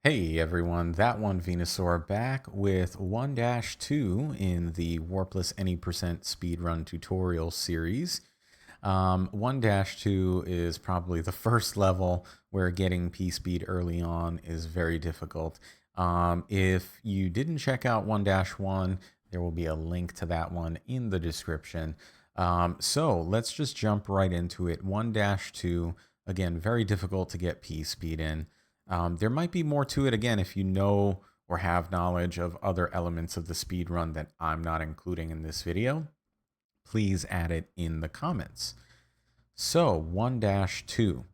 Hey everyone, that one Venusaur back with 1-2 in the Warpless Any Percent Speedrun tutorial series. 1-2 is probably the first level where getting P-Speed early on is very difficult. If you didn't check out 1-1, there will be a link to that one in the description. So let's just jump right into it. 1-2, again, very difficult to get P-Speed in. There might be more to it, again, if you know or have knowledge of other elements of the speed run that I'm not including in this video. Please add it in the comments. So 1-2.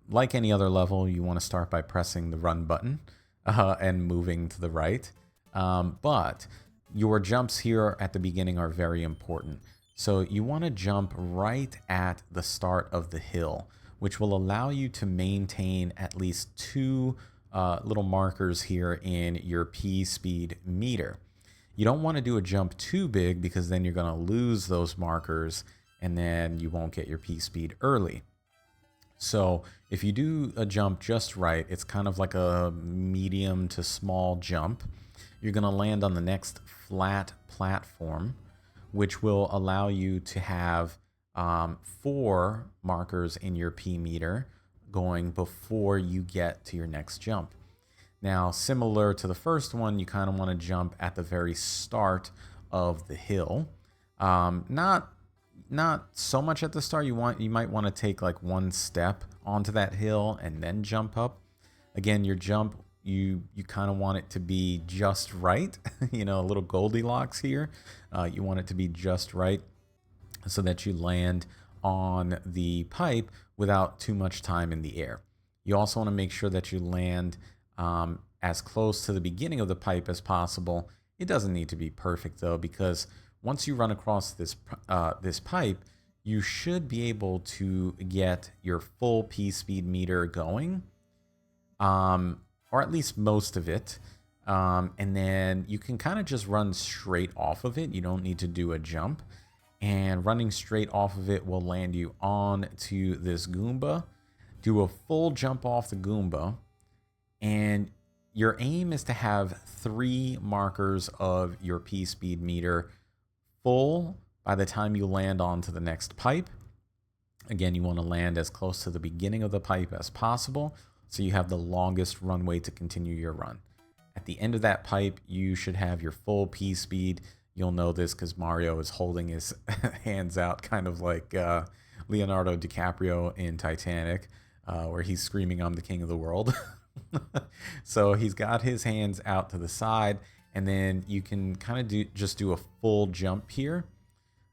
Like any other level, you want to start by pressing the run button and moving to the right. But your jumps here at the beginning are very important. So you want to jump right at the start of the hill, which will allow you to maintain at least two little markers here in your P-speed meter. You don't want to do a jump too big because then you're going to lose those markers and then you won't get your P-speed early. So if you do a jump just right, it's kind of like a medium to small jump. You're going to land on the next flat platform, which will allow you to have 4 markers in your P meter going before you get to your next jump. Now, similar to the first one, you kind of want to jump at the very start of the hill. Not so much at the start. You might want to take like one step onto that hill and then jump up. Again, your jump, you kind of want it to be just right. You know, a little Goldilocks here. You want it to be just right so that you land on the pipe without too much time in the air. You also want to make sure that you land as close to the beginning of the pipe as possible. It doesn't need to be perfect though, because once you run across this pipe, you should be able to get your full P-speed meter going, or at least most of it. And then you can kind of just run straight off of it. You don't need to do a jump. And running straight off of it will land you on to this Goomba. Do a full jump off the Goomba. And your aim is to have 3 markers of your P-speed meter full by the time you land onto the next pipe. Again, you want to land as close to the beginning of the pipe as possible, so you have the longest runway to continue your run. At the end of that pipe, you should have your full P-speed. You'll know this because Mario is holding his hands out, kind of like Leonardo DiCaprio in Titanic, where he's screaming, "I'm the king of the world." So he's got his hands out to the side, and then you can kind of just do a full jump here,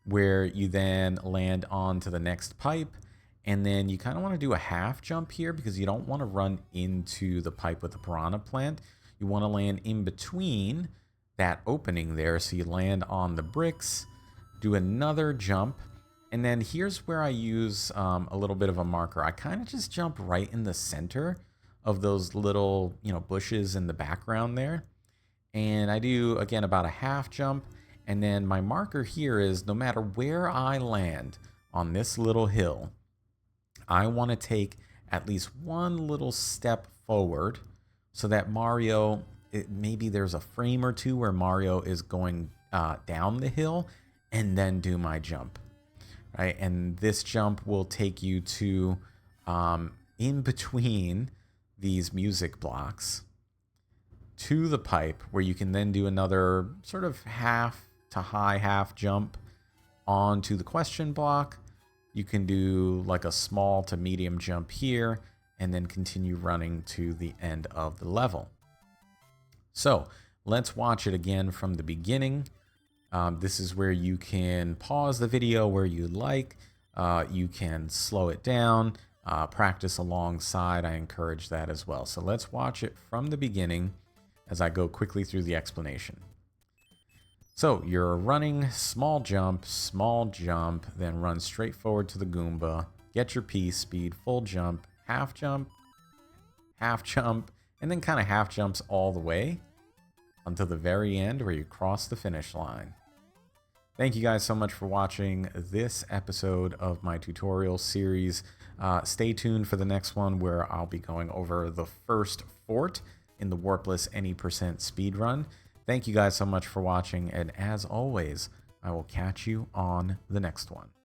where you then land onto the next pipe, and then you kind of want to do a half jump here because you don't want to run into the pipe with the piranha plant. You want to land in between that opening there, so you land on the bricks, do another jump, and then here's where I use a little bit of a marker. I kind of just jump right in the center of those little, bushes in the background there, and I do again about a half jump, and then my marker here is no matter where I land on this little hill, I want to take at least one little step forward so that Mario, maybe there's a frame or two where Mario is going down the hill, and then do my jump, right? And this jump will take you to in between these music blocks to the pipe, where you can then do another sort of half to high half jump onto the question block. You can do like a small to medium jump here, and then continue running to the end of the level. So let's watch it again from the beginning. This is where you can pause the video where you like. You can slow it down, practice alongside. I encourage that as well. So let's watch it from the beginning as I go quickly through the explanation. So you're running small jump, then run straight forward to the Goomba, get your P-speed, full jump, and then kind of half jumps all the way until the very end where you cross the finish line. Thank you guys so much for watching this episode of my tutorial series. Stay tuned for the next one where I'll be going over the first Fort in the Warpless any percent speedrun. Thank you guys so much for watching, and as always, I will catch you on the next one.